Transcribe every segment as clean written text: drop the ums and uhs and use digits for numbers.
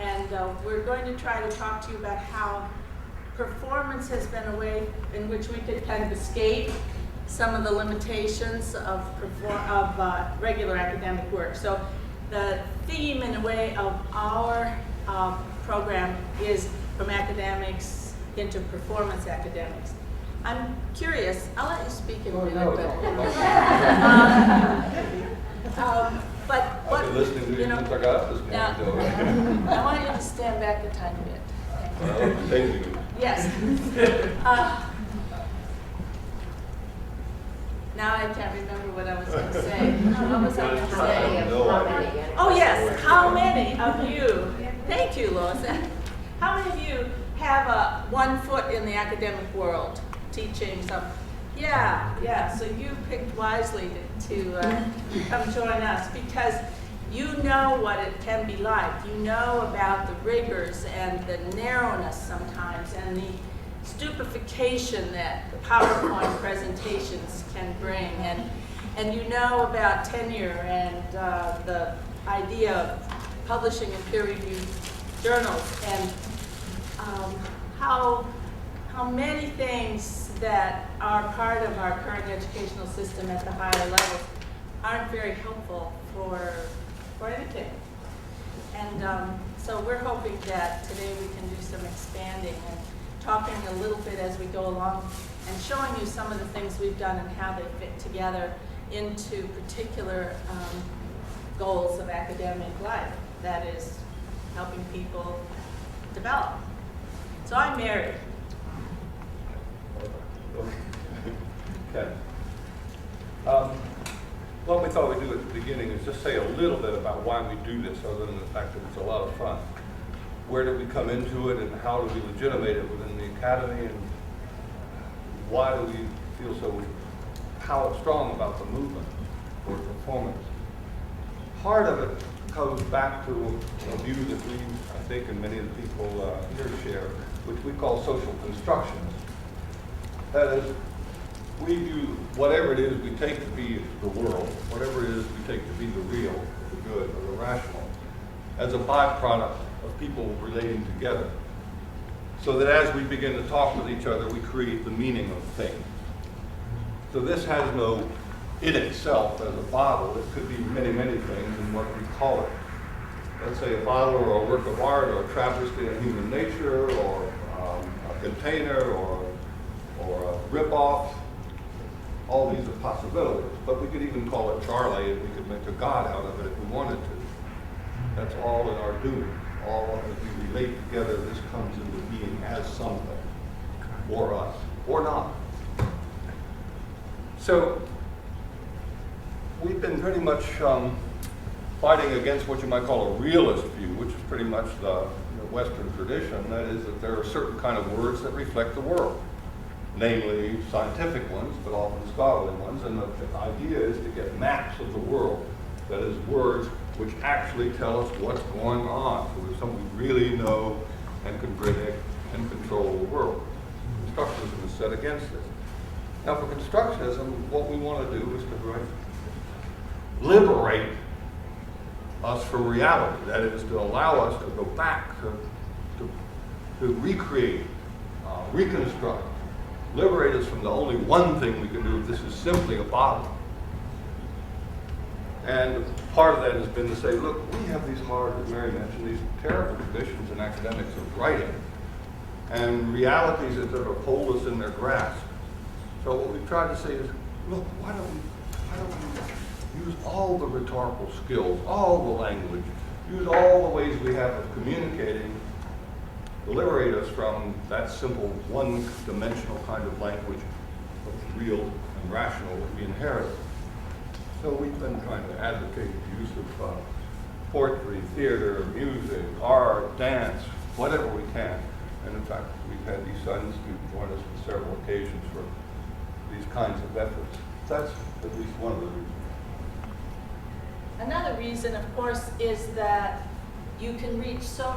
And we're going to try to talk to you about how performance has been a way in which we could kind of escape some of the limitations of regular academic work. So the theme, in a way, of our program is from academics into performance academics. I'm curious, I'll let you speak in a minute, but what, I've been listening to you since I got up this morning. I want you to stand back a tiny bit. Thank you. Yes. Now I can't remember what I was going to say. What was I going to say? Oh yes, how many of you, thank you Lois, how many of you have one foot in the academic world, teaching some? Yeah, so you picked wisely to come join us, because you know what it can be like. You know about the rigors and the narrowness sometimes, and the stupefaction that PowerPoint presentations can bring, and you know about tenure and the idea of publishing in peer-reviewed journals, and how many things that are part of our current educational system at the higher levels aren't very helpful for anything. And so we're hoping that today we can do some expanding and talking a little bit as we go along and showing you some of the things we've done and how they fit together into particular goals of academic life, that is helping people develop. So I'm married. Okay. What we thought we'd do at the beginning is just say a little bit about why we do this, other than the fact that it's a lot of fun. Where did we come into it, and how do we legitimate it within the academy, and why do we feel so strong about the movement for performance? Part of it goes back to a view that we, I think, and many of the people here share, which we call social constructions. That is, we view whatever it is we take to be the world, whatever it is we take to be the real, the good, or the rational, as a byproduct of people relating together. So that as we begin to talk with each other, we create the meaning of things. So this has no, in itself, as a bottle, it could be many, many things in what we call it. Let's say a bottle or a work of art or a travesty of human nature or a container or a rip-off. All these are possibilities, but we could even call it Charlie, and we could make a God out of it if we wanted to. That's all in our doing. All as we relate together, this comes into being as something, or us, or not. So we've been pretty much fighting against what you might call a realist view, which is pretty much the Western tradition. That is that there are certain kind of words that reflect the world, namely scientific ones, but often scholarly ones. And the idea is to get maps of the world, that is, words which actually tell us what's going on, so there's something we really know and can predict and control the world. Constructionism is set against this. Now for constructionism, what we want to do is to liberate us from reality. That is, to allow us to go back, to recreate, reconstruct, liberate us from the only one thing we can do. This is simply a bottle. And part of that has been to say, look, we have these hard, as Mary mentioned, these terrible traditions in academics of writing, and realities that sort of hold us in their grasp. So what we've tried to say is, look, why don't we use all the rhetorical skills, all the language, use all the ways we have of communicating to liberate us from that simple one-dimensional kind of language of real and rational that we inherited. So we've been trying to advocate the use of poetry, theater, music, art, dance, whatever we can. And in fact, we've had these science students join us on several occasions for these kinds of efforts. That's at least one of the reasons. Another reason, of course, is that you can reach so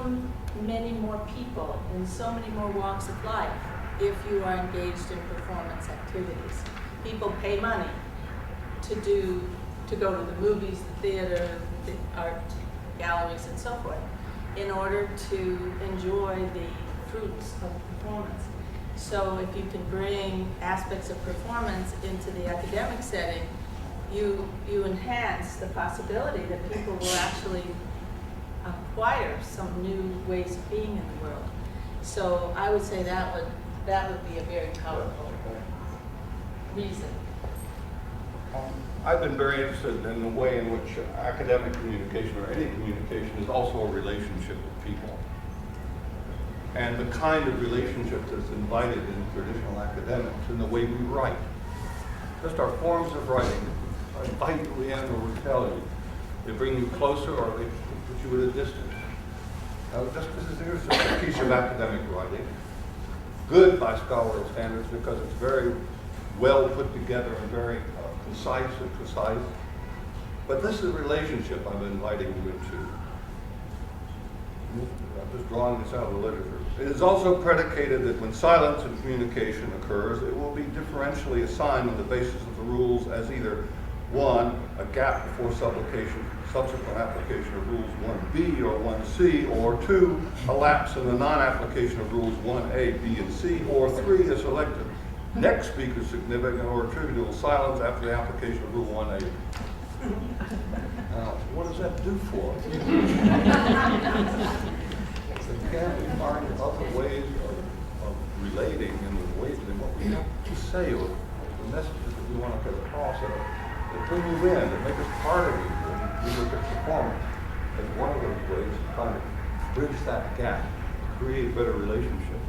many more people in so many more walks of life if you are engaged in performance activities. People pay money to go to the movies, the theater, the art galleries, and so forth. in order to enjoy the fruits of performance. So if you can bring aspects of performance into the academic setting, you enhance the possibility that people will actually acquire some new ways of being in the world. So I would say that would be a very powerful reason. I've been very interested in the way in which academic communication, or any communication, is also a relationship with people. And the kind of relationship that's invited in traditional academics in the way we write. Just our forms of writing invite you in or repel you. They bring you closer or they put you at a distance. Now, here's a piece of academic writing, good by scholarly standards because it's very well put together and very concise and precise. But this is a relationship I'm inviting you into. I'm just drawing this out of the literature. It is also predicated that when silence in communication occurs, it will be differentially assigned on the basis of the rules as either 1, a gap before subsequent application of rules 1B or 1C, or 2, a lapse in the non-application of rules 1A, B, and C, or 3, a selected next speaker's significant or attributable silence after the application of rule 1A. Now, what does that do for us? Again, we find other ways of relating in the ways in what we have to say, or the messages that we want to get across that bring you in, that make us part of you, and we look at performance as one of those ways to kind of bridge that gap, create better relationships.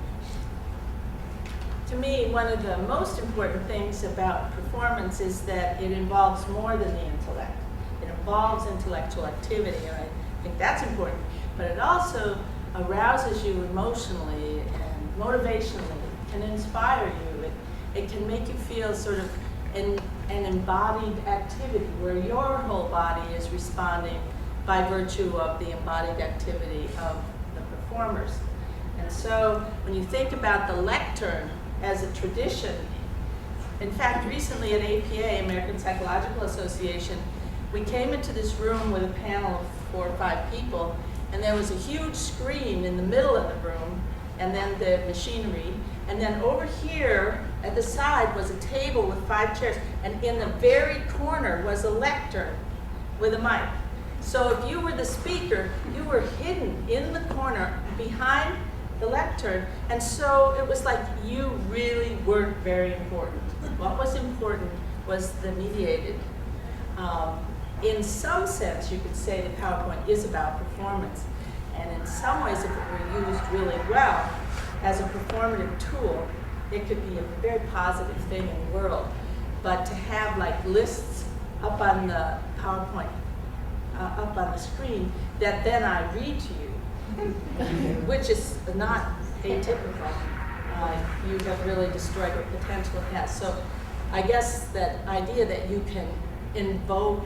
To me, one of the most important things about performance is that it involves more than the intellect. It involves intellectual activity, and I think that's important. But it also arouses you emotionally and motivationally, can inspire you. It can make you feel sort of an embodied activity where your whole body is responding by virtue of the embodied activity of the performers. And so when you think about the lectern as a tradition, in fact, recently at APA, American Psychological Association, we came into this room with a panel of 4 or 5 people, and there was a huge screen in the middle of the room, and then the machinery, and then over here at the side was a table with 5 chairs, and in the very corner was a lectern with a mic. So if you were the speaker, you were hidden in the corner behind the lectern, and so it was like you really weren't very important. What was important was the mediated. In some sense, you could say that PowerPoint is about performance, and in some ways, if it were used really well as a performative tool, it could be a very positive thing in the world. But to have like lists up on the PowerPoint, up on the screen, that then I read to you, which is not atypical. You have really destroyed what potential it has. So I guess that idea that you can invoke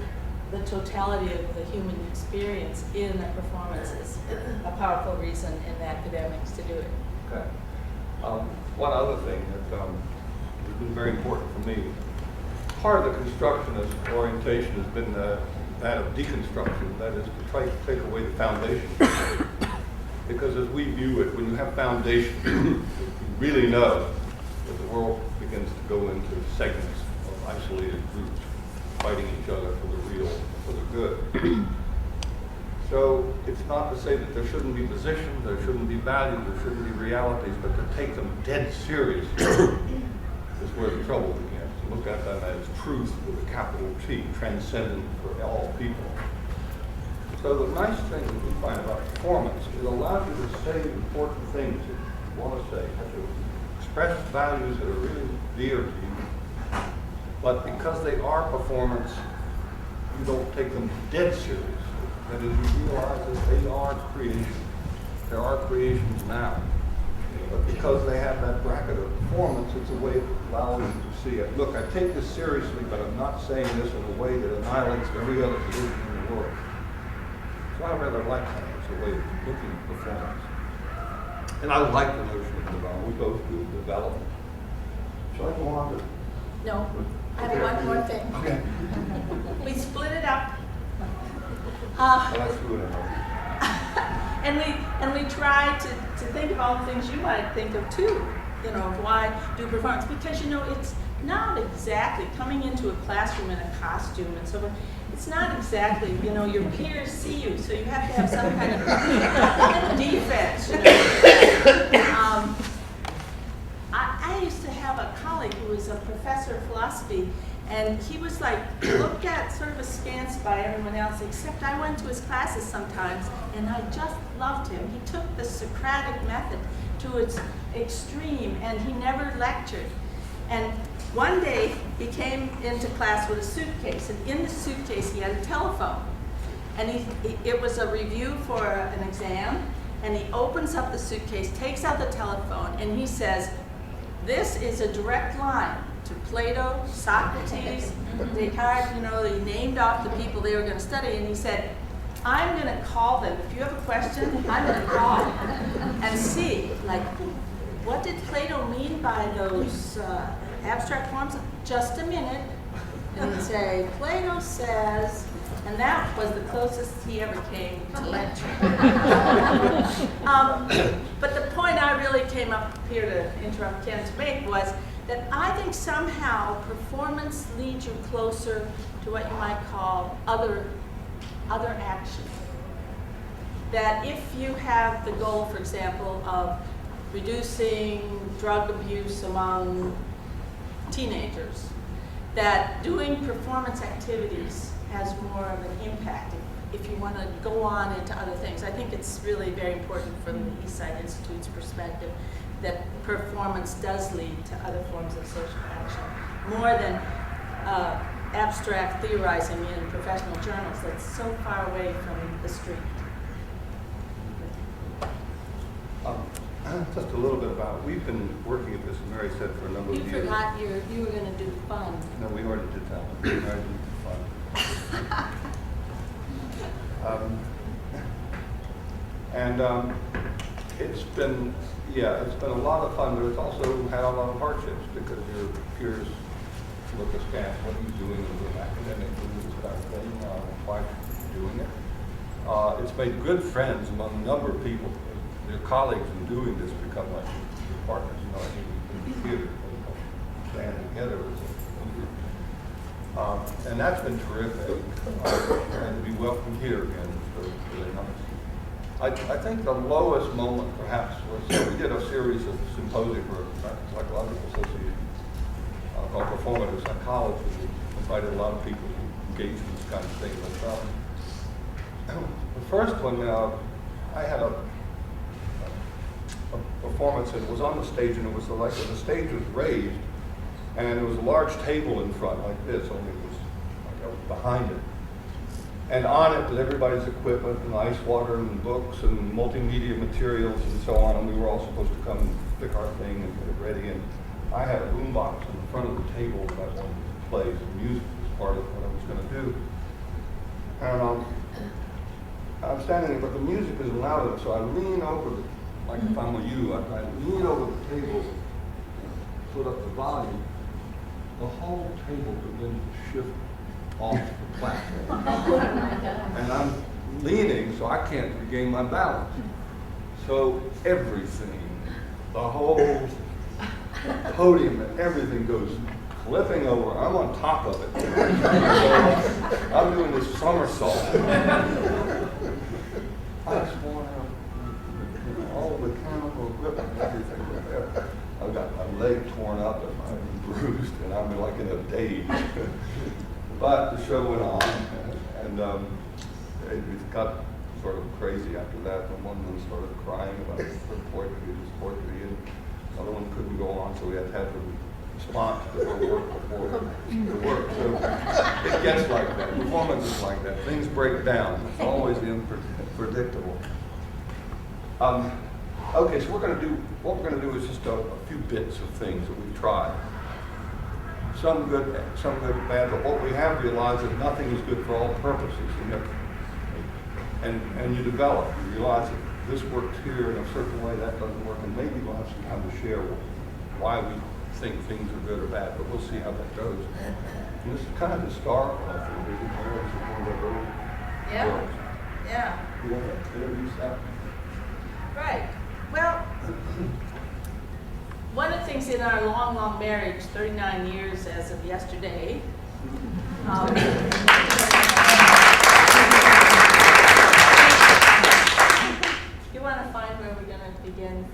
the totality of the human experience in a performance is a powerful reason in academics to do it. Okay. One other thing that has been very important for me, part of the constructionist orientation has been that of deconstruction, that is to try to take away the foundation. Because as we view it, when you have foundation, you really know that the world begins to go into segments of isolated groups fighting each other for the real, for the good. So it's not to say that there shouldn't be positions, there shouldn't be values, there shouldn't be realities, but to take them dead seriously is where the trouble begins. To look at them as truth with a capital T, transcendent for all people. So the nice thing that we find about performance, it allows you to say important things that you want to say, to express values that are really dear to you. But because they are performance, you don't take them dead seriously. That is, you realize that they are creations. There are creations now. But because they have that bracket of performance, it's a way that allows you to see it. Look, I take this seriously, but I'm not saying this in a way that annihilates every other position in the world. So I rather like that as a way of looking at performance. And I like the notion of development. We both do development. Shall I go on to? No, I have one more thing. Okay. We split it up. Well, that's good enough. And we try to think of all the things you might think of too, you know, of why do performance, because, you know, it's not exactly coming into a classroom in a costume and so forth. It's not exactly, you know, your peers see you, so you have to have some kind of defense, you know. I used to have a colleague who was a professor of philosophy, and he was like looked at sort of askance by everyone else, except I went to his classes sometimes, and I just loved him. He took the Socratic method to its extreme, and he never lectured. And one day, he came into class with a suitcase, and in the suitcase, he had a telephone. And it was a review for an exam, and he opens up the suitcase, takes out the telephone, and he says, "This is a direct line to Plato, Socrates, Descartes." You know, he named off the people they were going to study, and he said, "I'm going to call them. If you have a question, I'm going to call and see, like, what did Plato mean by those abstract forms? Just a minute." And he'd say, "Plato says," and that was the closest he ever came to lecture. But the point I really came up here to interrupt Ken to make was that I think somehow performance leads you closer to what you might call other action. That if you have the goal, for example, of reducing drug abuse among teenagers, that doing performance activities has more of an impact if you want to go on into other things. I think it's really very important from the Eastside Institute's perspective that performance does lead to other forms of social action, more than abstract theorizing in professional journals that's so far away from the street. Just a little bit about, we've been working at this, as Mary said, for a number of years. You forgot you were going to do fun. No, we already did that. We already did fun. It's been, it's been a lot of fun, but it's also had a lot of hardships because your peers look askance, what are you doing in the academic thing? Why are you doing it? It's made good friends among a number of people. Their colleagues in doing this become like your partners. You know, I think in the theater, band together as a group. And that's been terrific. And to be welcomed here again is really nice. I think the lowest moment perhaps was we did a series of symposia for the Psychological Association called Performative Psychology. We invited a lot of people who engage in this kind of thing. But the first one, I had a performance, and it was on the stage, and it was like the stage was raised, and there was a large table in front like this, only it was like behind it. And on it was everybody's equipment and ice water and books and multimedia materials and so on, and we were all supposed to come and pick our thing and get it ready. And I had a boombox in front of the table that I wanted to play some music as part of what I was going to do. And I'm standing there, but the music isn't loud enough, so I lean over like if I'm with you, I lean over the table, put up the volume, the whole table begins to shift off the platform. And I'm leaning, so I can't regain my balance. So everything, the whole podium, everything goes flipping over. I'm on top of it. So I'm doing this somersault. I swore out. All the mechanical equipment and everything was there. I've got my leg torn up and I'm bruised, and I'm like in a daze. But the show went on, and it got sort of crazy after that. And one of them started crying about his poetry, and the other one couldn't go on, so we had to have the response to her work before the work. So it gets like that. Performance is like that. Things break down. It's always unpredictable. Okay, so what we're going to do is just a few bits of things that we've tried. Some good, bad, but what we have realized is nothing is good for all purposes. And you develop, you realize that this works here in a certain way, that doesn't work, and maybe we'll have some time to share why we think things are good or bad, but we'll see how that goes. And this is kind of historical, I think. Yeah. You want to introduce that? in our long, long marriage, 39 years as of yesterday. You want to find where we're going to begin?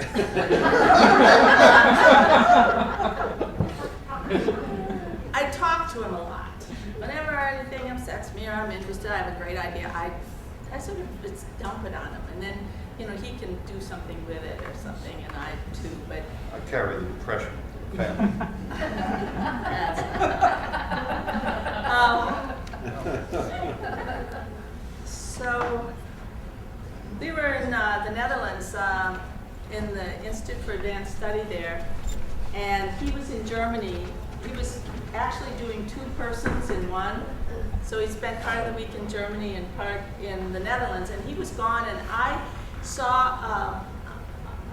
I talk to him a lot. Whenever anything upsets me or I'm interested, I have a great idea. I sort of just dump it on him, and then he can do something with it or something, and I too. But I carry the depression for the family. So we were in the Netherlands in the Institute for Advanced Study there, and he was in Germany. He was actually doing 2 persons in one. So he spent part of the week in Germany and part in the Netherlands, and he was gone, and I saw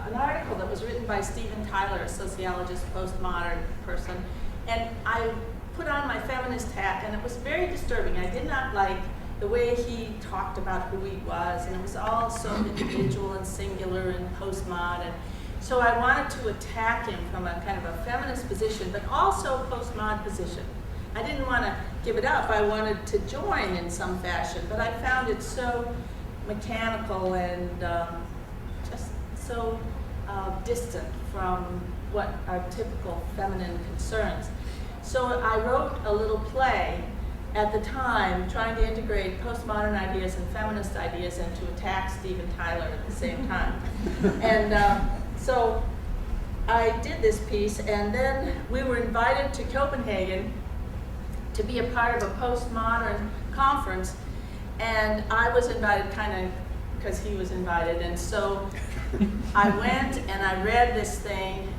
an article that was written by Stephen Tyler, a sociologist, postmodern person, and I put on my feminist hat, and it was very disturbing. I did not like the way he talked about who he was, and it was all so individual and singular and postmod, and so I wanted to attack him from a kind of a feminist position, but also postmod position. I didn't want to give it up. I wanted to join in some fashion, but I found it so mechanical and just so distant from what are typical feminine concerns. So I wrote a little play at the time trying to integrate postmodern ideas and feminist ideas and to attack Stephen Tyler at the same time. And so I did this piece, and then we were invited to Copenhagen to be a part of a postmodern conference, and I was invited kind of because he was invited, and so I went and I read this thing,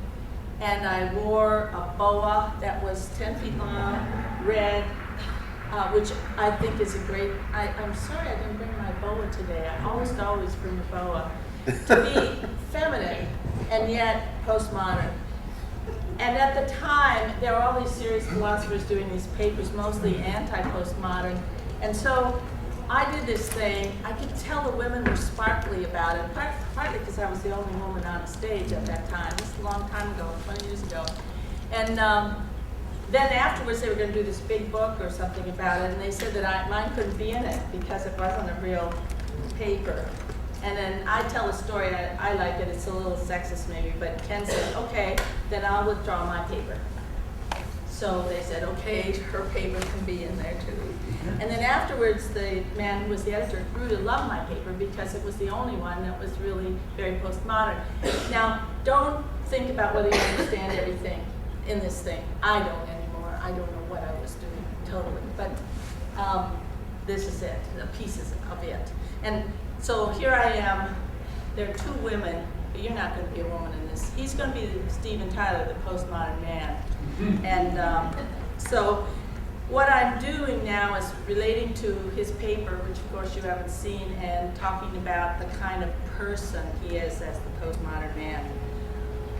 and I wore a boa that was 10 feet long, red, which I think is a great, I'm sorry I didn't bring my boa today. I almost always bring a boa. To be feminine and yet postmodern. And at the time, there were all these serious philosophers doing these papers, mostly anti-postmodern. And so I did this thing. I could tell the women were sparkly about it, partly because I was the only woman on the stage at that time. This is a long time ago, 20 years ago. And then afterwards, they were going to do this big book or something about it, and they said that mine couldn't be in it because it wasn't a real paper. And then I tell a story, I like it, it's a little sexist maybe, but Ken said, okay, then I'll withdraw my paper. So they said, okay, her paper can be in there too. And then afterwards, the man who was the editor grew to love my paper because it was the only one that was really very postmodern. Now, don't think about whether you understand everything in this thing. I don't anymore. I don't know what I was doing totally, but this is it, the pieces of it. And so here I am, there are 2 women, but you're not going to be a woman in this. He's going to be Stephen Tyler, the postmodern man. And so what I'm doing now is relating to his paper, which of course you haven't seen, and talking about the kind of person he is as the postmodern man.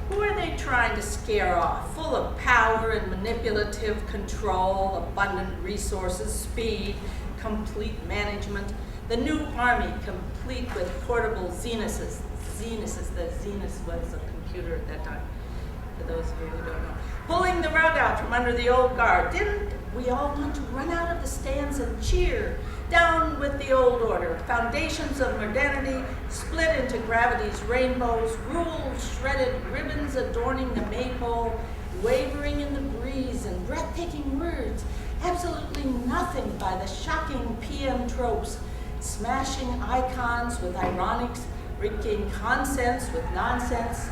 Who are they trying to scare off? Full of power and manipulative control, abundant resources, speed, complete management. The new army, complete with portable Zenuses. The Zenus was a computer at that time, for those of you who don't know. Pulling the rug out from under the old guard. Didn't we all want to run out of the stands and cheer? Down with the old order. Foundations of modernity split into gravity's rainbows. Rules shredded, ribbons adorning the maypole, wavering in the breeze and breathtaking words. Absolutely nothing by the shocking PM tropes. Smashing icons with ironics, wreaking consents with nonsense,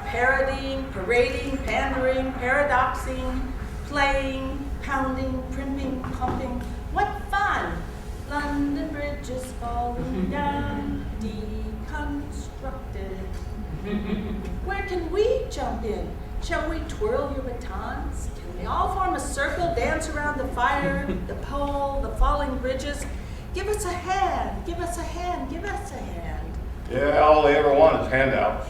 parodying, parading, pandering, paradoxing, playing, pounding, primping, pumping. What fun! London Bridge is falling down, deconstructed. Where can we jump in? Shall we twirl your batons? Can we all form a circle, dance around the fire, the pole, the falling bridges? Give us a hand, give us a hand, give us a hand. Yeah, all they ever want is handouts.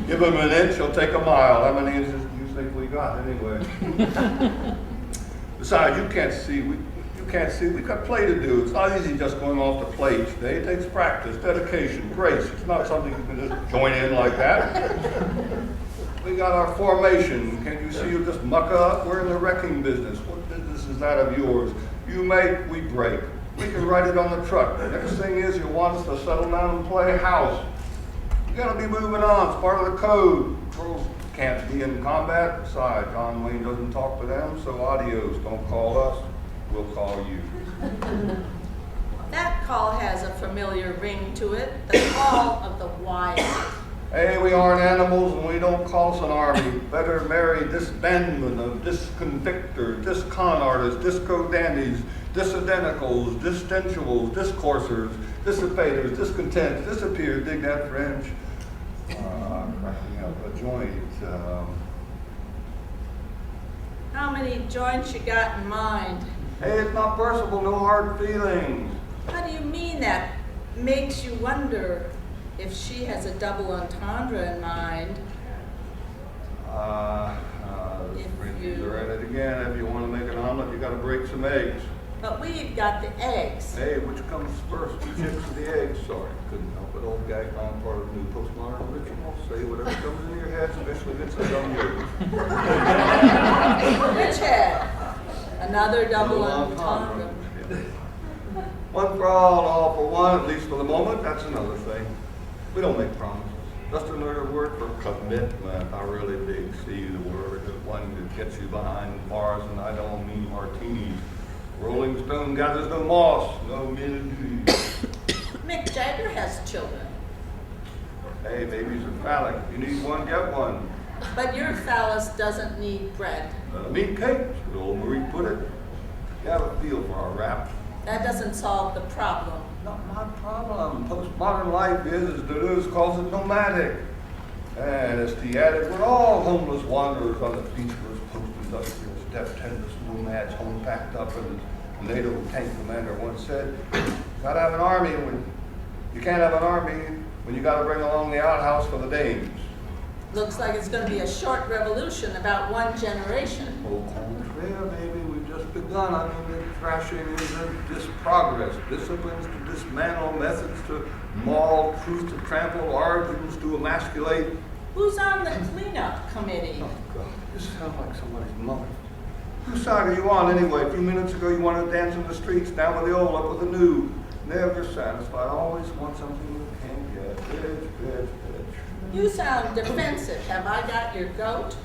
Give them an inch, he'll take a mile. How many inches do you think we got anyway? Besides, you can't see. We've got play to do. It's not easy just going off the play each day. It takes practice, dedication, grace. It's not something you can just join in like that. We got our formation. Can't you see you just muck up? We're in the wrecking business. What business is that of yours? You make, we break. We can write it on the truck. The next thing is you want us to settle down and play house. You gotta be moving on. It's part of the code. Girls can't be in combat. Besides, John Wayne doesn't talk to them, so adios. Don't call us. We'll call you. That call has a familiar ring to it, the call of the wild. Hey, we aren't animals and we don't call us an army. Better marry disbandment of disconvictors, discon artists, disco dandies, dissidenticals, distensuals, discoursers, dissipators, discontents, disappear, dig that French. Cracking up a joint. How many joints you got in mind? Hey, it's not personal, no hard feelings. How do you mean that makes you wonder if she has a double entendre in mind? The Frenchies are at it again. If you want to make an omelet, you got to break some eggs. But we've got the eggs. Hey, which comes first, the chicks or the eggs? Sorry, couldn't help it. Old gag on part of the new postmodern ritual. Say whatever comes into your head, especially if it's a dumb yours. Which head? Another double entendre. One for all for one, at least for the moment. That's another thing. We don't make promises. Just another word for commitment. I really big see the word, the one that gets you behind bars, and I don't mean martinis. Rolling Stone gathers no moss, no mildew. Mick Jagger has children. Hey, babies are phallic. If you need one, get one. But your phallus doesn't need bread. Meat cakes, as old Marie put it. You have a feel for our rap. That doesn't solve the problem. Not my problem. Postmodern life is, as Deleuze calls it, nomadic. And as he added, we're all homeless wanderers on the featureless post-industrial steppe, tenderless nomads, home packed up, and the NATO tank commander once said, gotta have an army when you can't have an army when you gotta bring along the outhouse for the dames. Looks like it's going to be a short revolution, about one generation. Au contraire, baby, we've just begun. I mean, the thrashing isn't just progress. Disciplines to dismantle, methods to maul, truth to trample, origins to emasculate. Who's on the cleanup committee? Oh, God, this sounds like somebody's mother. Whose side are you on anyway? A few minutes ago you wanted to dance in the streets, down with the old, up with the new. Never satisfied, always want something you can't get. Bitch, bitch, bitch. You sound defensive. Have I got your goat?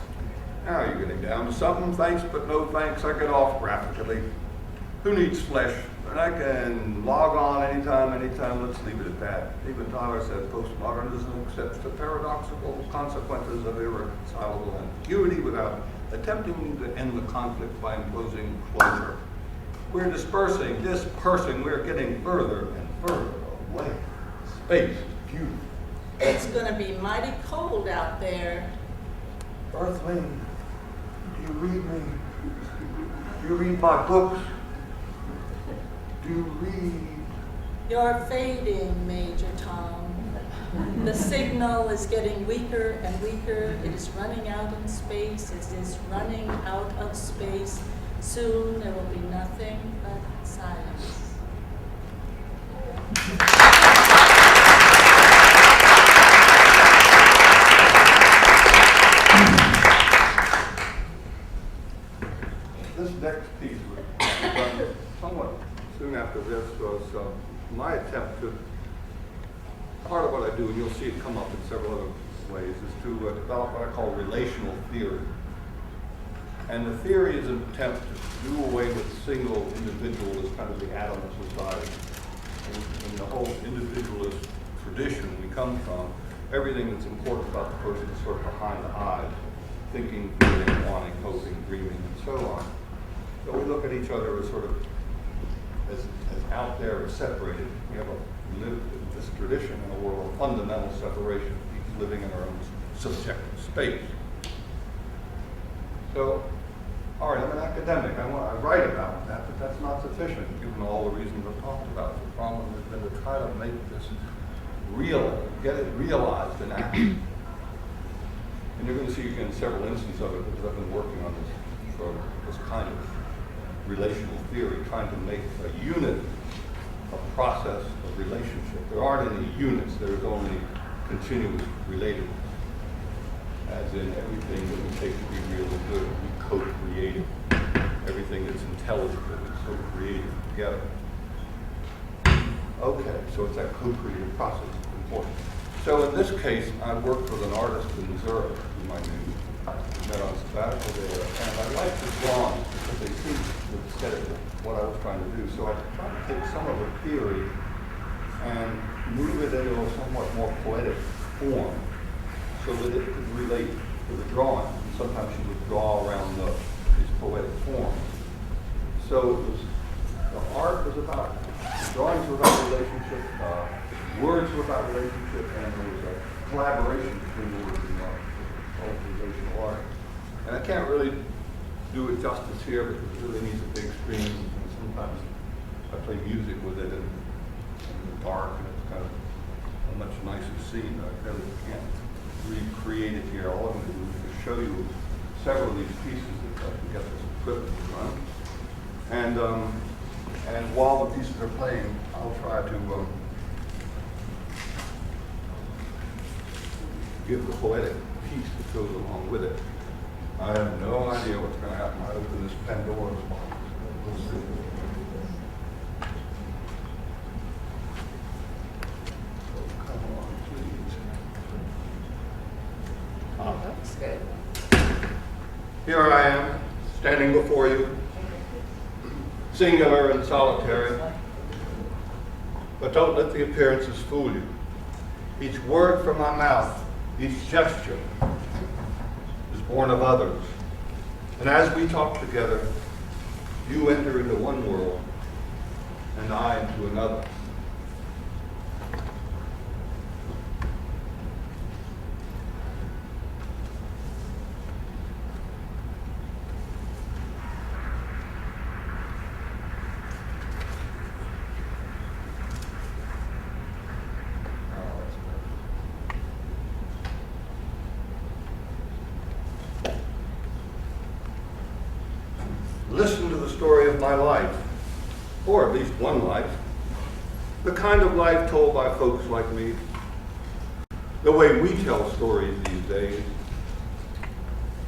Now you're getting down to something. Thanks, but no thanks. I get off graphically. Who needs flesh? And I can log on anytime. Let's leave it at that. Even Tyler said postmodernism accepts the paradoxical consequences of irreconcilable ambiguity without attempting to end the conflict by imposing closure. We're dispersing. We're getting further and further away. Space is beautiful. It's going to be mighty cold out there. Earthling, do you read me? Do you read my books? Do you read? You're fading, Major Tom. The signal is getting weaker and weaker. It is running out in space. It is running out of space. Soon there will be nothing but silence. This next piece was done somewhat soon after this was my attempt to, part of what I do, and you'll see it come up in several other ways, is to develop what I call relational theory. And the theory is an attempt to do away with single individual as kind of the atom of society. In the whole individualist tradition we come from, everything that's important about the person is sort of behind the eyes, thinking, feeling, wanting, hoping, dreaming, and so on. So we look at each other as sort of as out there, as separated. We have lived in this tradition in a world of fundamental separation, each living in our own subjective space. So, all right, I'm an academic. I write about that, but that's not sufficient, given all the reasons I've talked about. The problem has been to try to make this real, get it realized in action. And you're going to see again several instances of it because I've been working on this for this kind of relational theory, trying to make a unit, a process of relationship. There aren't any units, there's only continuous relatedness. as in everything that we take to be really good, we co-create. Everything that's intelligible, we co-create together. Okay, so it's that co-creative process that's important. So in this case, I worked with an artist in Zurich, whom I knew. We met on sabbatical there, and I liked his drawings because they seemed to set it what I was trying to do. So I tried to take some of her theory and move it into a somewhat more poetic form so that it could relate to the drawing. And sometimes she would draw around these poetic forms. So it was, the art was about, the drawings were about relationship, words were about relationship, and there was a collaboration between words and art, organizational art. And I can't really do it justice here because it really needs a big screen, and sometimes I play music with it in the dark, and it's kind of a much nicer scene, but I really can't recreate it here. All I'm going to do is show you several of these pieces that I can get this equipment to run. And while the pieces are playing, I'll try to give the poetic piece that goes along with it. I have no idea what's going to happen. I open this Pandora's box. We'll see. Oh, come on, please. Oh, that's good. Here I am, standing before you, singular and solitary. But don't let the appearances fool you. Each word from my mouth, each gesture is born of others. And as we talk together, you enter into one world and I into another. Listen to the story of my life, or at least one life, the kind of life told by folks like me, the way we tell stories these days.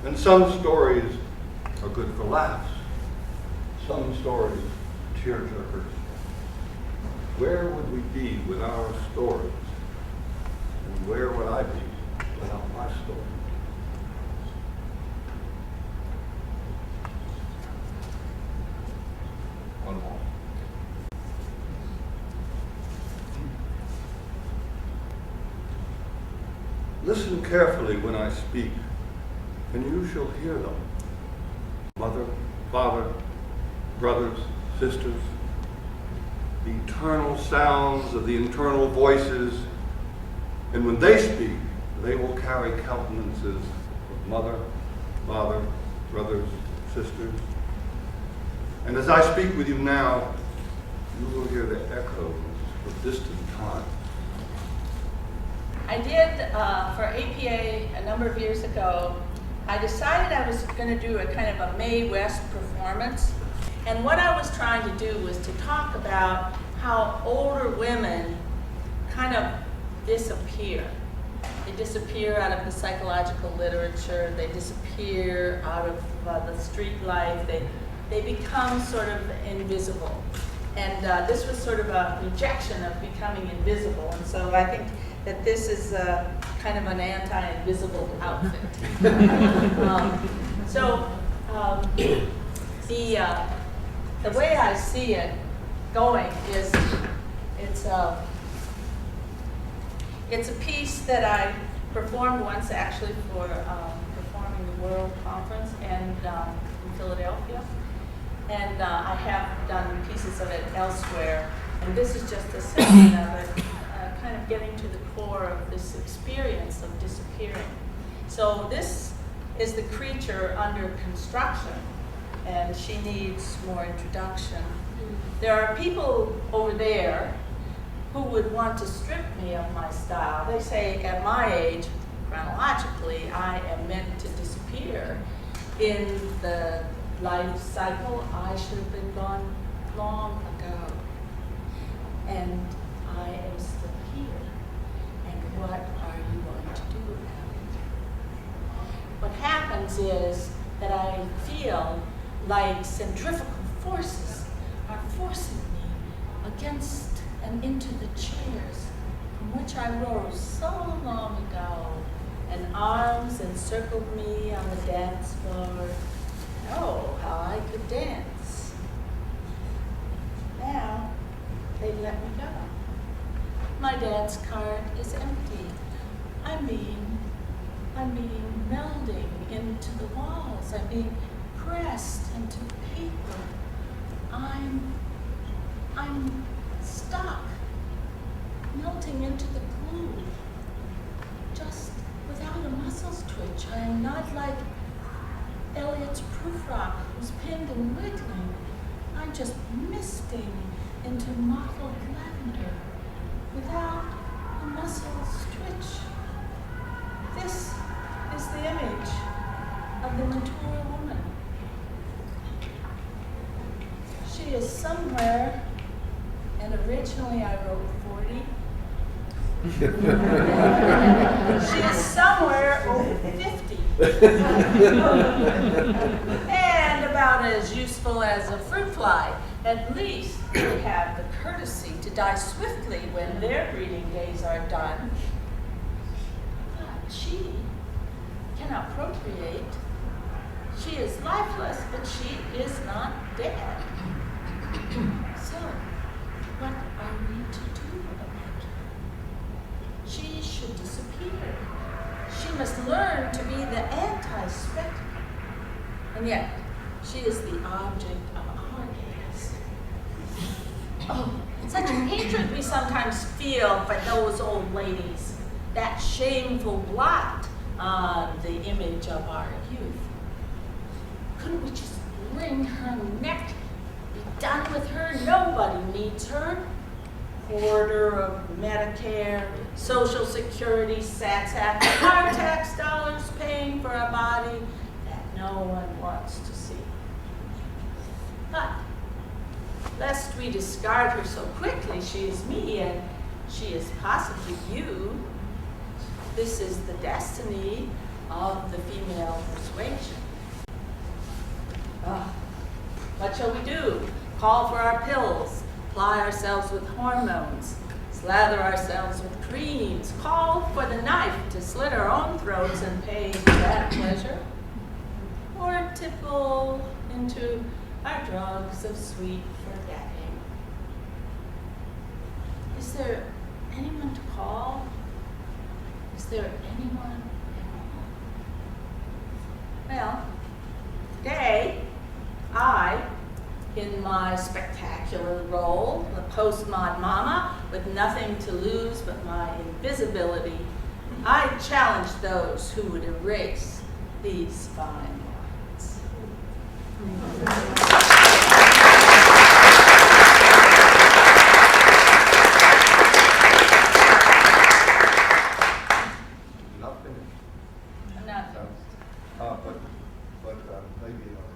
And some stories are good for laughs, some stories tearjerkers. Where would we be without our stories? And where would I be without my story? One more. Listen carefully when I speak, and you shall hear them. Mother, father, brothers, sisters, the eternal sounds of the internal voices, and when they speak, they will carry countenances of mother, father, brothers, sisters. And as I speak with you now, you will hear the echoes of distant time. I did, for APA a number of years ago, I decided I was going to do a kind of a Mae West performance. And what I was trying to do was to talk about how older women kind of disappear. They disappear out of the psychological literature, they disappear out of the street life, they become sort of invisible. And this was sort of a rejection of becoming invisible. And so I think that this is kind of an anti-invisible outfit. The way I see it going is it's a piece that I performed once actually for Performing the World Conference and in Philadelphia. And I have done pieces of it elsewhere. And this is just a section of it, kind of getting to the core of this experience of disappearing. So this is the creature under construction, and she needs more introduction. There are people over there who would want to strip me of my style. They say at my age, chronologically, I am meant to disappear. In the life cycle, I should have been gone long ago. And I am still here. And what are you going to do about it? happens is that I feel like centrifugal forces are forcing me against and into the chairs from which I rose so long ago, and arms encircled me on the dance floor. Oh, how I could dance. Now, they let me go. My dance card is empty. I mean melding into the walls. I'm being pressed into paper. I'm stuck, melting into the glue, just without a muscles twitch. I am not like Eliot's proof rock, who's pinned and wiggling. I'm just misting into mottled lavender, without a muscles twitch. This is the image of the mature woman. She is somewhere, and originally I wrote 40. She is somewhere over 50. And about as useful as a fruit fly. At least they have the courtesy to die swiftly when their breeding days are done. But she cannot procreate. She is lifeless, but she is not dead. So, what are we to do about her? She should disappear. She must learn to be the anti-spectacle. And yet, she is the object of our gaze. Oh, such hatred we sometimes feel for those old ladies. That shameful blot on the image of our youth. Couldn't we just wring her neck? Be done with her? Nobody needs her. Hoarder of Medicare, Social Security, SATS, our tax dollars paying for a body that no one wants to see. But lest we discard her so quickly, she is me and she is possibly you. This is the destiny of the female persuasion. What shall we do? Call for our pills, ply ourselves with hormones, slather ourselves with creams, call for the knife to slit our own throats and pay for that pleasure? Or tipple into our drugs of sweet forgetting? Is there anyone to call? Is there anyone at all? Well, today, I, in my spectacular role, the post-mod mama with nothing to lose but my invisibility, I challenge those who would erase these fine lines.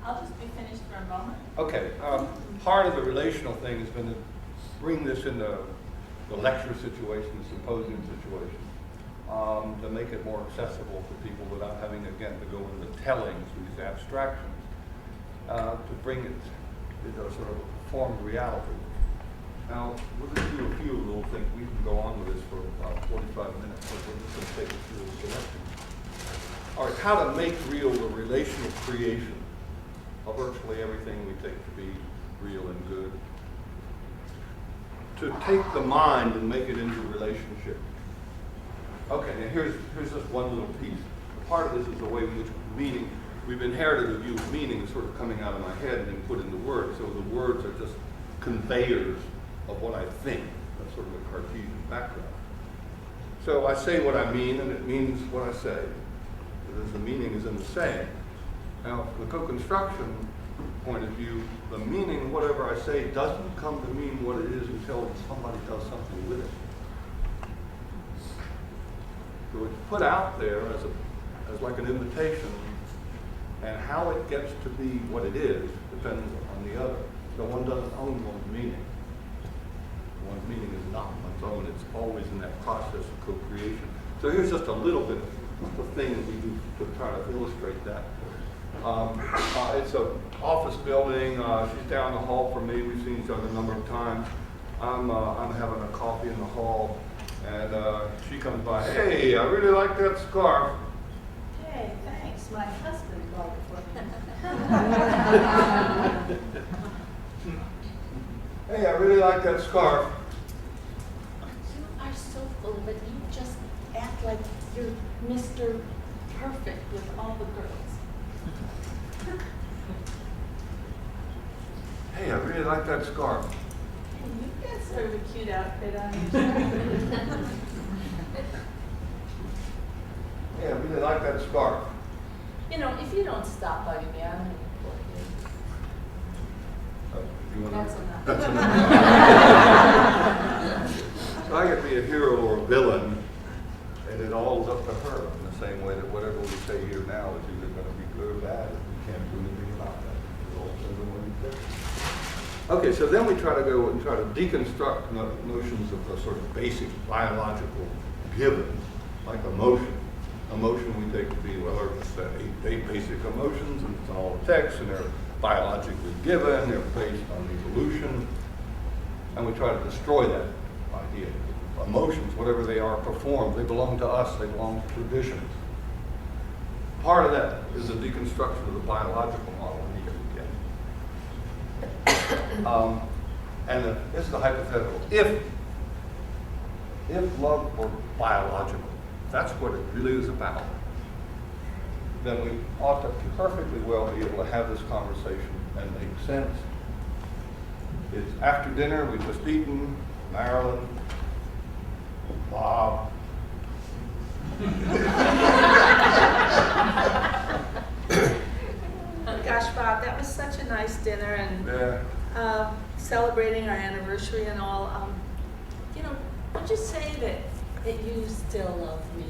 I'll just be finished for a moment. Okay, part of the relational thing has been to bring this into the lecture situation, the symposium situation, to make it more accessible to people without having, again, to go into tellings, these abstractions, to bring it into a sort of formed reality. Now, we're going to do a few little things. We can go on with this for about 45 minutes, but we're just going to take it through the selection. All right, how to make real the relational creation of virtually everything we take to be real and good. To take the mind and make it into relationship. Okay, now here's just one little piece. Part of this is the way in which meaning, we've inherited a view of meaning sort of coming out of my head and being put into words, so the words are just conveyors of what I think. That's sort of a Cartesian background. So I say what I mean, and it means what I say. Because the meaning is in the saying. Now, from the co-construction point of view, the meaning, whatever I say, doesn't come to mean what it is until somebody does something with it. So it's put out there as like an invitation, and how it gets to be what it is depends on the other. So one doesn't own one's meaning. One's meaning is not one's own. It's always in that process of co-creation. So here's just a little bit of the thing that we do to try to illustrate that. It's an office building. She's down the hall from me. We've seen each other a number of times. I'm having a coffee in the hall, and she comes by. Hey, I really like that scarf. Hey, thanks. My husband bought it for me. Hey, I really like that scarf. You are so full of it. You just act like you're Mr. Perfect with all the girls. Hey, I really like that scarf. Hey, you've got sort of a cute outfit on you. Hey, I really like that scarf. You know, if you don't stop bugging me, I'm going to report you. That's enough. That's enough. So I get to be a hero or a villain, and it all is up to her in the same way that whatever we say here now is either going to be good or bad. We can't do anything about that. It all depends on what we think. Okay, so then we try to go and try to deconstruct notions of the sort of basic biological givens, like emotion. Emotion we take to be, well, there's 8 basic emotions, and it's all text, and they're biologically given, they're based on evolution, and we try to destroy that idea. Emotions, whatever they are, performed. They belong to us, they belong to traditions. Part of that is the deconstruction of the biological model we need to get. And this is a hypothetical. If love were biological, that's what it really is about, then we ought to perfectly well be able to have this conversation and make sense. It's after dinner, we've just eaten, Marilyn, Bob. Gosh, Bob, that was such a nice dinner, and Yeah. Celebrating our anniversary and all. You know, would you say that you still love me?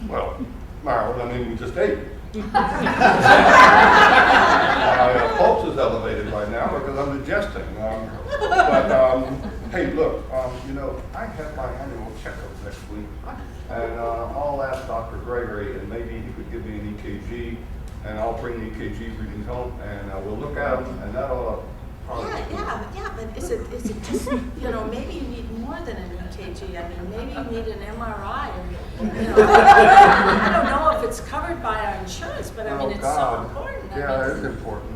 Well, Marilyn, I mean, we just ate. My pulse is elevated right now because I'm digesting. Hey, look, you know, I have my annual checkup next week, and I'll ask Dr. Gregory, and maybe he could give me an EKG, and I'll bring the EKG readings home, and we'll look at them, and that'll Yeah, but is it just, you know, maybe you need more than an EKG. I mean, maybe you need an MRI, or, you know, I don't know if it's covered by our insurance, but I mean, it's so important. Yeah, it is important.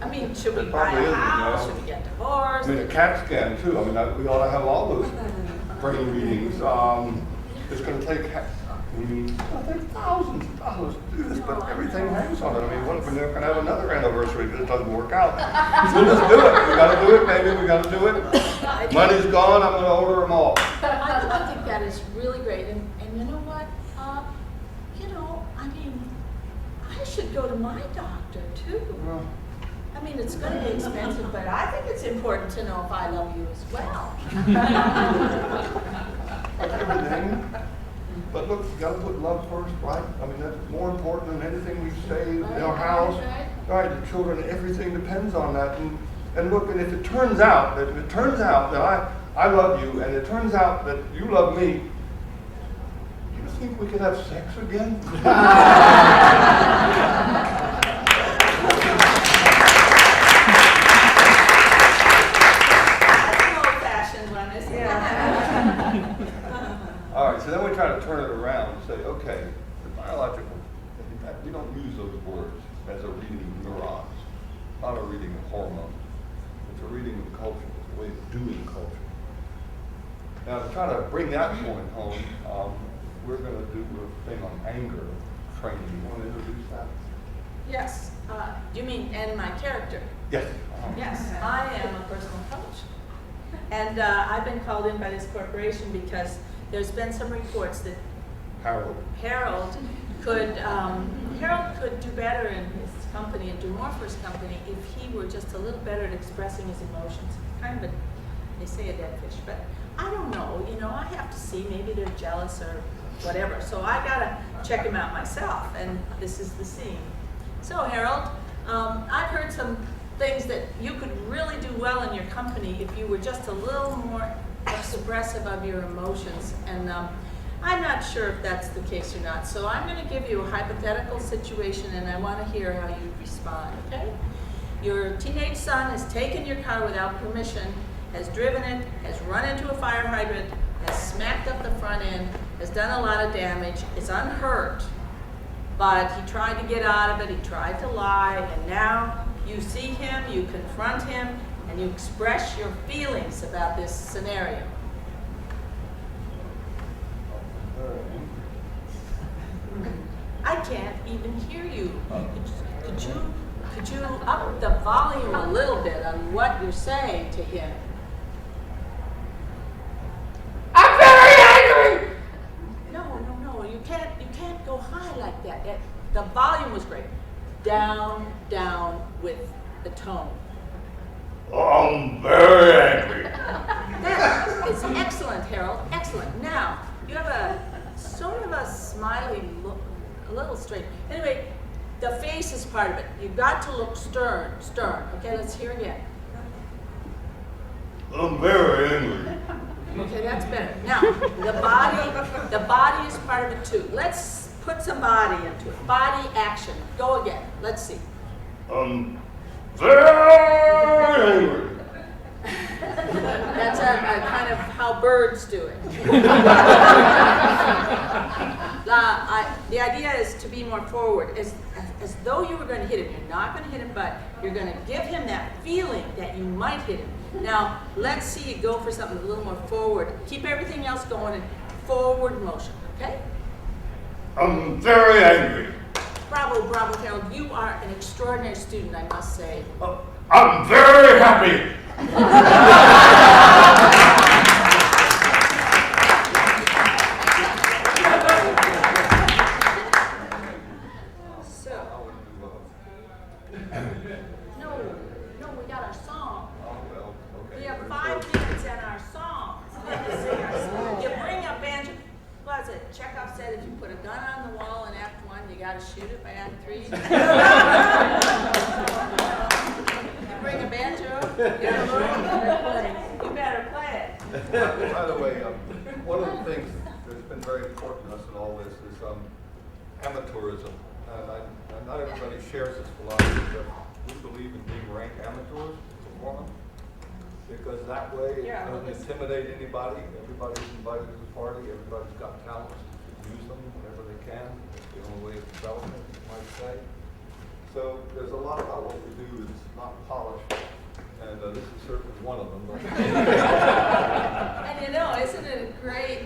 I mean, should we buy a house? Should we get divorced? I mean, a CAT scan too. I mean, we ought to have all those brain readings. It's going to take thousands of dollars to do this, but everything hangs on it. I mean, what if we're never going to have another anniversary if it doesn't work out? So let's do it. We got to do it, baby. We got to do it. Money's gone. I'm going to order them all. I think that is really great, and you know what? You know, I mean, I should go to my doctor too. I mean, it's going to be expensive, but I think it's important to know if I love you as well. Everything. But look, you got to put love first, right? I mean, that's more important than anything we say in our house. Right, the children, everything depends on that. And look, and if it turns out that I love you, and it turns out that you love me, you think we could have sex again? All right, so then we try to turn it around and say, okay, the biological, in fact, we don't use those words as a reading of neurons, not a reading of hormones. It's a reading of culture, it's a way of doing culture. Now, to try to bring that point home, we're going to do a thing on anger training. You want to introduce that? Yes. You mean, and my character? Yes. Yes, I am a personal coach. And I've been called in by this corporation because there's been some reports that Harold could do better in his company and do more for his company if he were just a little better at expressing his emotions. Kind of they say a dead fish, but I don't know. You know, I have to see. Maybe they're jealous or whatever. So I gotta check him out myself, and this is the scene. So Harold, I've heard some things that you could really do well in your company if you were just a little more expressive of your emotions. And I I'm not sure if that's the case or not, so I'm going to give you a hypothetical situation and I want to hear how you respond, okay? Your teenage son has taken your car without permission, has driven it, has run into a fire hydrant, has smacked up the front end, has done a lot of damage, is unhurt, but he tried to get out of it, he tried to lie, and now you see him, you confront him, and you express your feelings about this scenario. I can't even hear you. Could you up the volume a little bit on what you're saying to him? I'm very angry! No, you can't go high like that. The volume was great. Down with the tone. I'm very angry. That is excellent, Harold. Excellent. Now, you have a sort of a smiley look, a little straight. Anyway, the face is part of it. You've got to look stern. Okay, let's hear again. I'm very angry. Okay, that's better. Now, the body is part of it too. Let's put some body into it. Body action. Go again. Let's see. I'm very angry. That's a kind of how birds do it. The idea is to be more forward, as though you were going to hit him. You're not going to hit him, but you're going to give him that feeling that you might hit him. Now, let's see you go for something a little more forward. Keep everything else going in forward motion, okay? I'm very angry. Bravo, Harold. You are an extraordinary student, I must say. I'm very happy. No, we got our song. Oh, well, okay. We have 5 minutes and our song. We have to sing our song. You bring a banjo. What was it? Chekhov said if you put a gun on the wall in Act 1, you got to shoot it by Act 3. You bring a banjo. You better play it. By the way, one of the things that's been very important to us in all this is amateurism. Not everybody shares this philosophy, but we believe in being ranked amateurs to perform, because that way it doesn't intimidate anybody. Everybody's invited to the party. Everybody's got talents. Use them whenever they can. That's the only way of development, you might say. So there's a lot about what we do that's not polished, and this is certainly one of them. And isn't it a great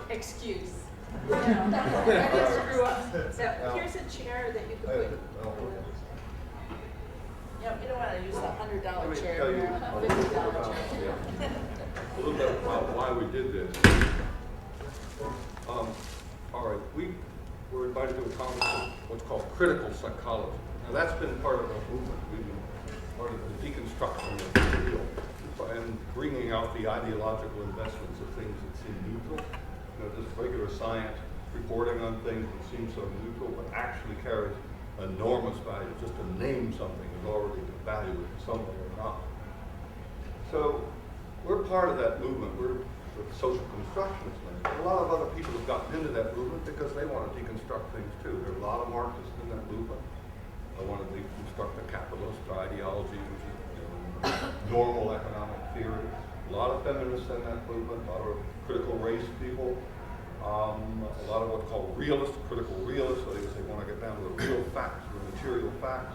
excuse? That is screw up. So here's a chair that you can put. You don't want to use the $100 chair. Tell you $50 chair. a little bit about why we did this. All right, we were invited to a conference on what's called critical psychology. Now that's been part of our movement. We've been part of the deconstruction of the field and bringing out the ideological investments of things that seem neutral. Just regular science reporting on things that seem so neutral, but actually carries enormous value. Just to name something is already the value in some way or not. So we're part of that movement. We're the social constructionists. A lot of other people have gotten into that movement because they want to deconstruct things too. There are a lot of Marxists in that movement. I want to deconstruct the capitalist ideology, which is normal economic theory. A lot of feminists in that movement, a lot of critical race people, a lot of what's called critical realists, so they want to get down to the real facts, the material facts.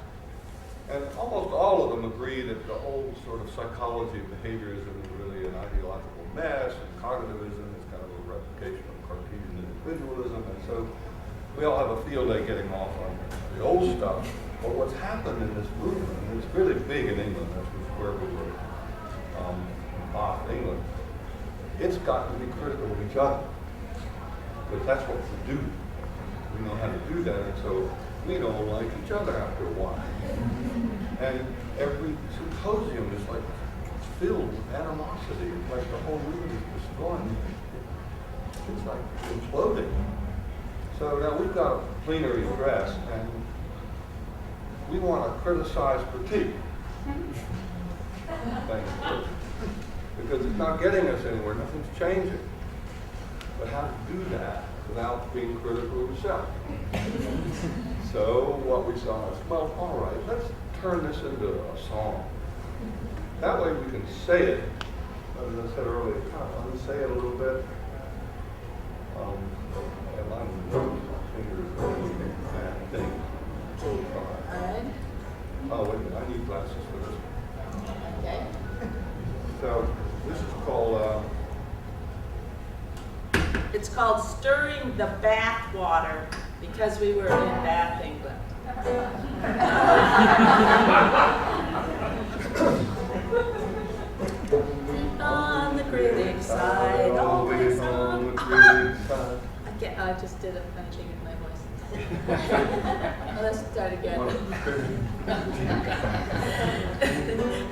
And almost all of them agree that the whole sort of psychology of behaviorism is really an ideological mess, and cognitivism is kind of a replication of Cartesian individualism, and so we all have a field day getting off on the old stuff. But what's happened in this movement, and it's really big in England, this was where we were, Bath, England, it's got to be critical of each other. Because that's what we do. We know how to do that, and so we don't like each other after a while. And every symposium is like filled with animosity. It's like the whole movement is destroying. It's like imploding. So now we've got a plenary address, and we want to criticize critique. Because it's not getting us anywhere. Nothing's changing. but how to do that without being critical of yourself. So what we saw is, well, all right, let's turn this into a song. That way we can say it. As I said earlier, I'm going to say it a little bit. And my fingers I think. All right. Oh, wait a minute, I need glasses for this. Okay. So this is called, It's called Stirring the Bath Water because we were in Bath, England. On the critic's side, always on the critic's side. I just did a funny thing with my voice. Let's start again.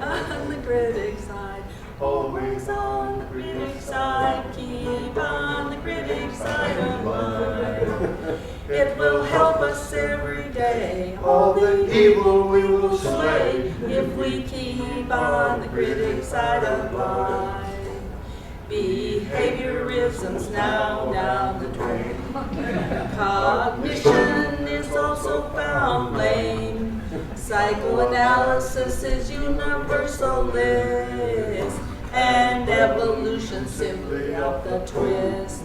On the critic's side, always on the critic's side. Keep on the critic's side of life. It will help us every day. All the evil we will slay if we keep on the critic's side of life. Behaviorism's now down the drain. Cognition is also found lame. Psychoanalysis is universalist. And evolution simply up the twist.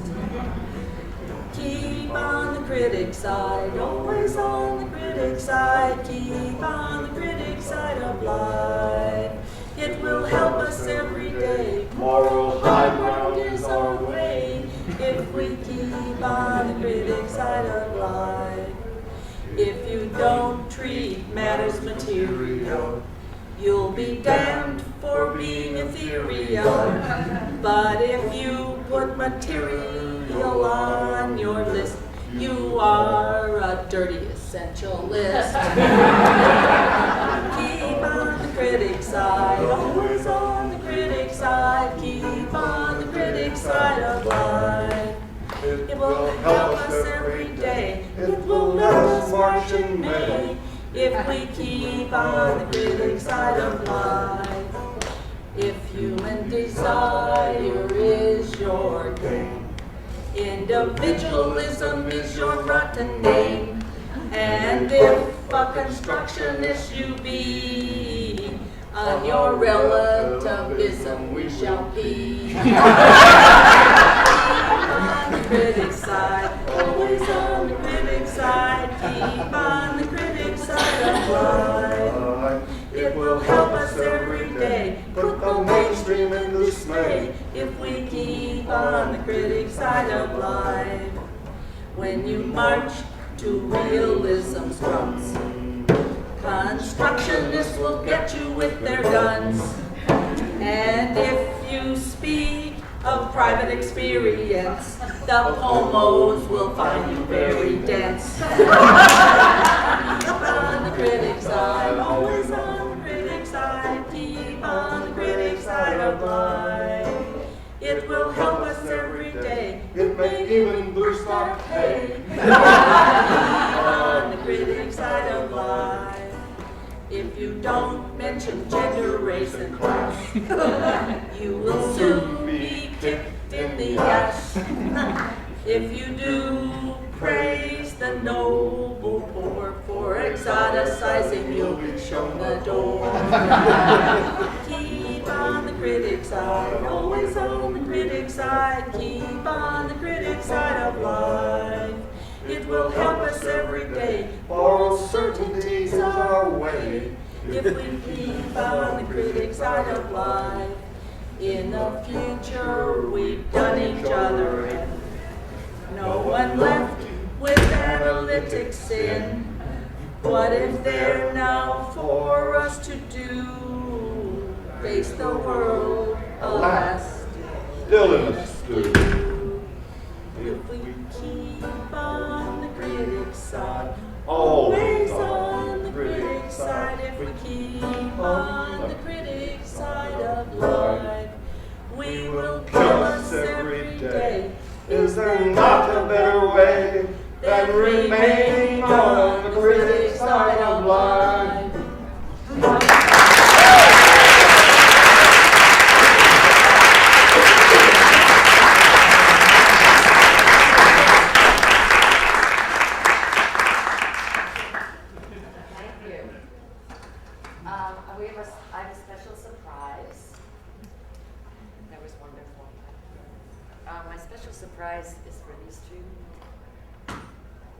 Keep on the critic's side, always on the critic's side. Keep on the critic's side of life. It will help us every day. Moral high ground is our way if we keep on the critic's side of life. If you don't treat matters material, you'll be damned for being ethereal. But if you put material on your list, you are a dirty essentialist. Keep on the critic's side, always on the critic's side. Keep on the critic's side of life. It will help us every day. It will let us march in May if we keep on the critic's side of life. If human desire is your game, individualism is your rotten name. And if a constructionist you be, on your relativism we shall be. On the critic's side, always on the critic's side. Keep on the critic's side of life. It will help us every day. Put the mainstream in dismay if we keep on the critic's side of life. When you march to realism's drums, constructionists will get you with their guns. And if you speak of private experience, the homos will find you very dense. Keep on the critic's side, always on the critic's side. Keep on the critic's side of life. It will help us every day. It may even boost our pay. Keep on the critic's side of life. If you don't mention gender, race, and class, you will soon be kicked in the ass. If you do praise the noble poor for exoticizing, you'll be shown the door. Keep on the critic's side, always on the critic's side. Keep on the critic's side of life. It will help us every day. Moral certainties our way if we keep on the critic's side of life. In the future, we've done each other in. No one left with analytics in. What if they're now for us to do? Face the world, alas, still in the stew. If we keep on the critic's side, Always on the critic's side. If we keep on the critic's side of life, we will kill us every day. Is there not a better way than remaining on the critic's side of life?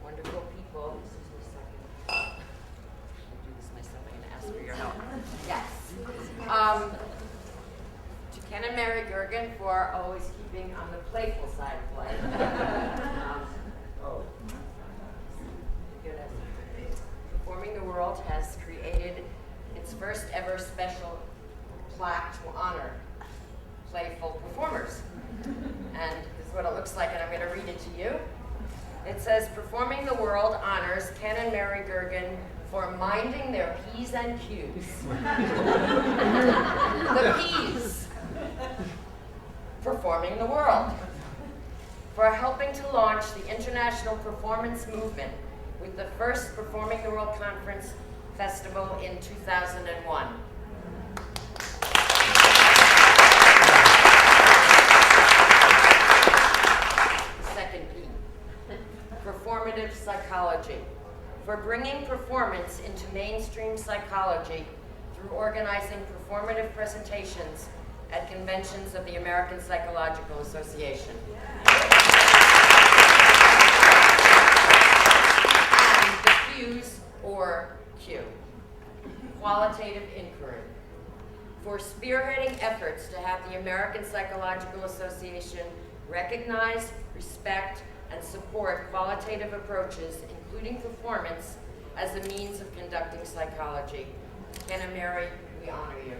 wonderful people. Excuse me a second. I'll do this myself. I'm going to ask for your help. Yes. To Ken and Mary Gergen for always keeping on the playful side of life. Goodness. Performing the World has created its first ever special plaque to honor playful performers. And this is what it looks like, and I'm going to read it to you. It says, Performing the World honors Ken and Mary Gergen for minding their P's and Q's. The P's. Performing the World. For helping to launch the international performance movement with the first Performing the World Conference Festival in 2001. Second P, performative psychology. For bringing performance into mainstream psychology through organizing performative presentations at conventions of the American Psychological Association. And the Q's, or Q, qualitative inquiry. For spearheading efforts to have the American Psychological Association recognize, respect, and support qualitative approaches, including performance, as a means of conducting psychology. Ken and Mary, we honor you.